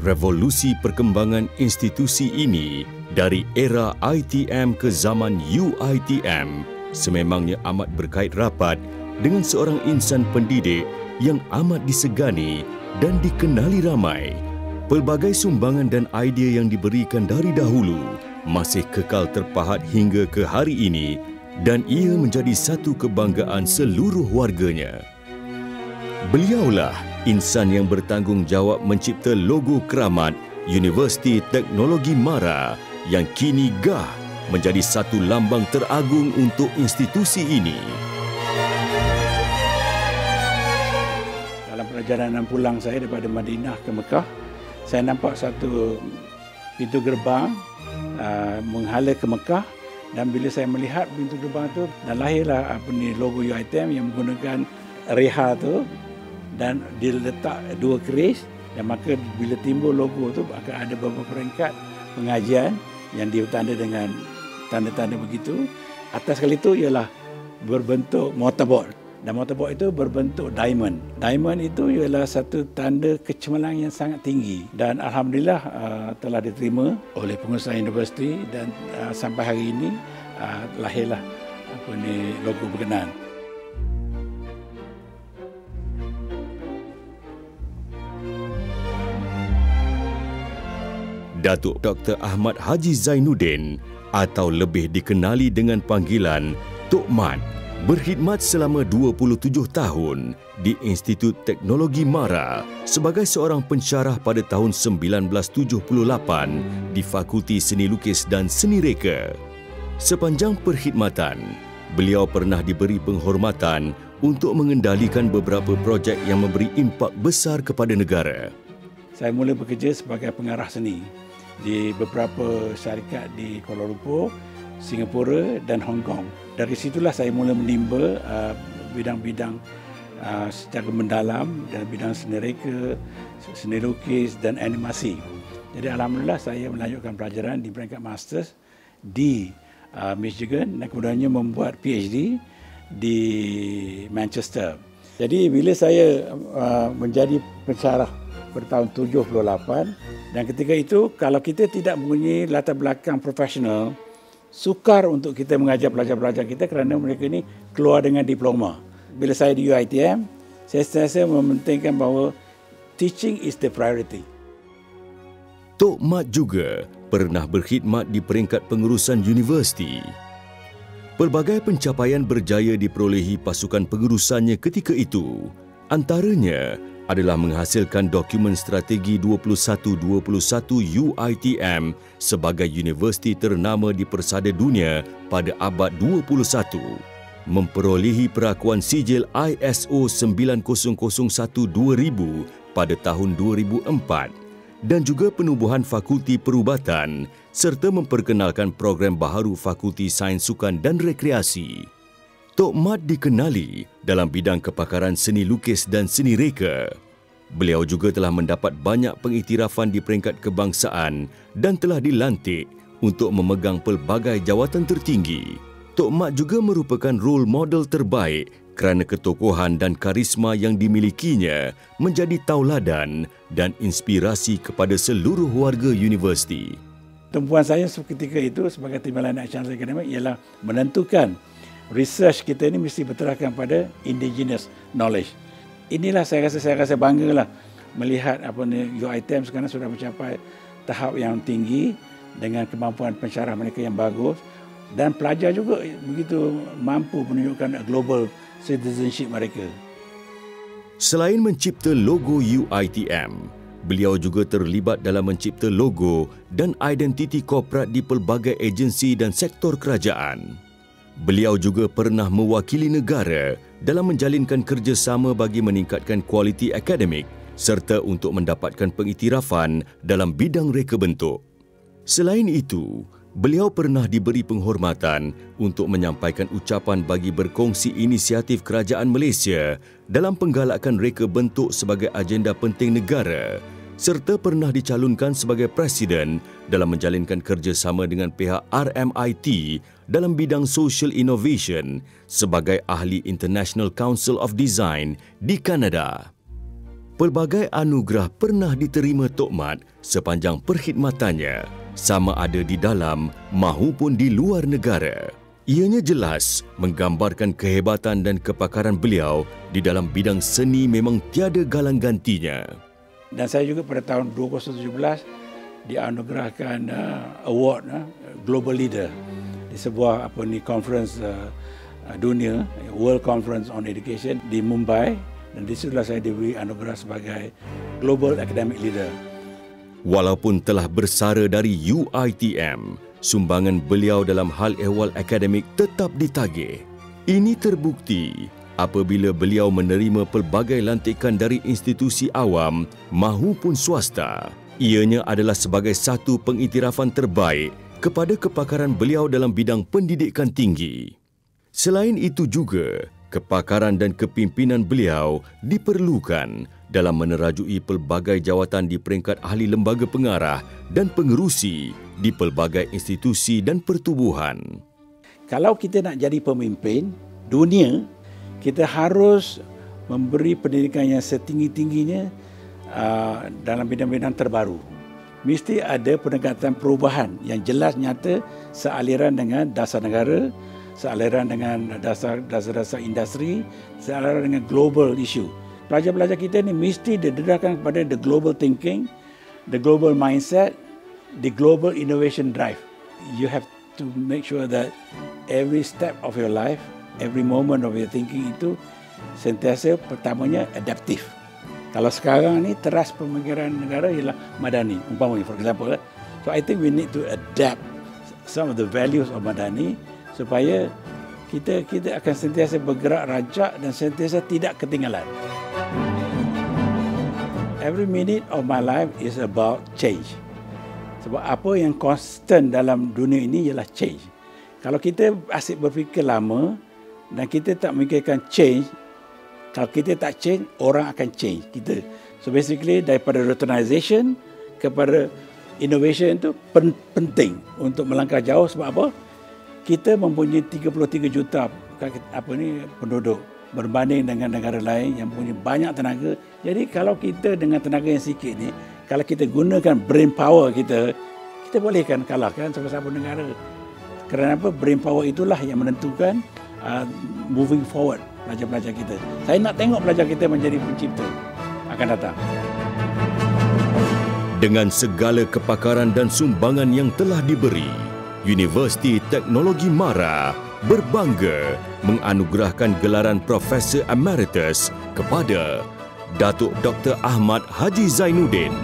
revolusi perkembangan institusi ini dari era ITM ke zaman UITM sememangnya amat berkait rapat dengan seorang insan pendidik yang amat disegani dan dikenali ramai. Pelbagai sumbangan dan idea yang diberikan dari dahulu masih kekal terpahat hingga ke hari ini dan ia menjadi satu kebanggaan seluruh warganya. Beliaulah insan yang bertanggungjawab mencipta logo keramat Universiti Teknologi MARA yang kini gah menjadi satu lambang teragung untuk institusi ini. Dalam perjalanan pulang saya daripada Madinah ke Mekah, saya nampak satu pintu gerbang menghala ke Mekah, dan bila saya melihat pintu gerbang itu, dan lahirlah logo UITM yang menggunakan reha tu, dan diletak dua keris, dan maka bila timbul logo tu akan ada beberapa peringkat pengajian yang ditanda dengan tanda-tanda begitu. Atas kali itu ialah berbentuk mortarboard, dan mortarboard itu berbentuk diamond. Diamond itu ialah satu tanda kecemerlangan yang sangat tinggi, dan alhamdulillah telah diterima oleh pengurusan universiti, dan sampai hari ini lahirlah logo berkenaan. Datuk Dr. Ahmad Haji Zainuddin atau lebih dikenali dengan panggilan Tok Mat berkhidmat selama 27 tahun di Institut Teknologi MARA sebagai seorang pensyarah pada tahun 1978 di Fakulti Seni Lukis dan Seni Reka. Sepanjang perkhidmatan, beliau pernah diberi penghormatan untuk mengendalikan beberapa projek yang memberi impak besar kepada negara. Saya mula bekerja sebagai pengarah seni di beberapa syarikat di Kuala Lumpur, Singapura dan Hong Kong. Dari situlah saya mula menimba bidang-bidang secara mendalam dalam bidang seni reka, seni lukis dan animasi. Jadi alhamdulillah saya melanjutkan pelajaran di peringkat masters di Michigan dan kemudiannya membuat PhD di Manchester. Jadi bila saya menjadi pensyarah pada tahun 78, dan ketika itu kalau kita tidak mempunyai latar belakang profesional, sukar untuk kita mengajar pelajar-pelajar kita kerana mereka ini keluar dengan diploma. Bila saya di UITM, saya sentiasa mementingkan bahawa teaching is the priority. Tok Mat juga pernah berkhidmat di peringkat pengurusan universiti. Pelbagai pencapaian berjaya diperolehi pasukan pengurusannya ketika itu. Antaranya adalah menghasilkan dokumen strategi 21-21 UITM sebagai universiti ternama di persada dunia pada abad 21, memperolehi perakuan sijil ISO 9001-2000 pada tahun 2004 dan juga penubuhan Fakulti Perubatan serta memperkenalkan program baharu Fakulti Sains Sukan dan Rekreasi. Tok Mat dikenali dalam bidang kepakaran seni lukis dan seni reka. Beliau juga telah mendapat banyak pengiktirafan di peringkat kebangsaan dan telah dilantik untuk memegang pelbagai jawatan tertinggi. Tok Mat juga merupakan role model terbaik kerana ketokohan dan karisma yang dimilikinya menjadi tauladan dan inspirasi kepada seluruh warga universiti. Tumpuan saya ketika itu sebagai Timbalan Nasional Akademik ialah menentukan research kita ini mesti berteraskan pada indigenous knowledge. Inilah saya rasa banggalah melihat UITM sekarang sudah mencapai tahap yang tinggi dengan kemampuan pensyarah mereka yang bagus, dan pelajar juga begitu mampu menunjukkan global citizenship mereka. Selain mencipta logo UITM, beliau juga terlibat dalam mencipta logo dan identiti korporat di pelbagai agensi dan sektor kerajaan. Beliau juga pernah mewakili negara dalam menjalinkan kerjasama bagi meningkatkan kualiti akademik serta untuk mendapatkan pengiktirafan dalam bidang reka bentuk. Selain itu, beliau pernah diberi penghormatan untuk menyampaikan ucapan bagi berkongsi inisiatif kerajaan Malaysia dalam penggalakan reka bentuk sebagai agenda penting negara serta pernah dicalonkan sebagai presiden dalam menjalinkan kerjasama dengan pihak RMIT dalam bidang social innovation sebagai ahli International Council of Design di Kanada. pelbagai anugerah pernah diterima Tok Mat sepanjang perkhidmatannya, sama ada di dalam mahupun di luar negara. Ianya jelas menggambarkan kehebatan dan kepakaran beliau di dalam bidang seni memang tiada galang gantinya. Dan saya juga pada tahun 2017 dianugerahkan award Global Leader di sebuah conference dunia, World Conference on Education di Mumbai, dan di situlah saya diberi anugerah sebagai Global Academic Leader. Walaupun telah bersara dari UiTM, sumbangan beliau dalam hal ehwal akademik tetap ditagih. Ini terbukti apabila beliau menerima pelbagai lantikan dari institusi awam mahupun swasta. Ianya adalah sebagai satu pengiktirafan terbaik kepada kepakaran beliau dalam bidang pendidikan tinggi. Selain itu juga, kepakaran dan kepimpinan beliau diperlukan dalam menerajui pelbagai jawatan di peringkat ahli lembaga pengarah dan pengerusi di pelbagai institusi dan pertubuhan. Kalau kita nak jadi pemimpin dunia, kita harus memberi pendidikan yang setinggi-tingginya dalam bidang-bidang terbaru. Mesti ada pendekatan perubahan yang jelas nyata sealiran dengan dasar negara, sealiran dengan dasar-dasar industri, sealiran dengan global issue. Pelajar-pelajar kita ni mesti didedahkan kepada the global thinking, the global mindset, the global innovation drive. You have to make sure that every step of your life, every moment of your thinking itu sentiasa pertamanya adaptif. Kalau sekarang ni teras pemikiran negara ialah Madani, umpamanya for example. So I think we need to adapt some of the values of Madani supaya kita akan sentiasa bergerak rancak dan sentiasa tidak ketinggalan. Every minute of my life is about change. Sebab apa yang constant dalam dunia ini ialah change. Kalau kita asyik berfikir lama dan kita tak memikirkan change, kalau kita tak change, orang akan change kita. So basically daripada roturnization kepada innovation itu penting untuk melangkah jauh. Sebab apa? Kita mempunyai 33 juta penduduk berbanding dengan negara lain yang mempunyai banyak tenaga. Jadi kalau kita dengan tenaga yang sikit ni, kalau kita gunakan brain power kita boleh kan kalahkan siapa-siapa negara. Kerana apa? Brain power itulah yang menentukan moving forward pelajar-pelajar kita. Saya nak tengok pelajar kita menjadi pencipta akan datang. Dengan segala kepakaran dan sumbangan yang telah diberi, Universiti Teknologi MARA berbangga menganugerahkan gelaran Profesor Emeritus kepada Datuk Dr. Ahmad Haji Zainuddin.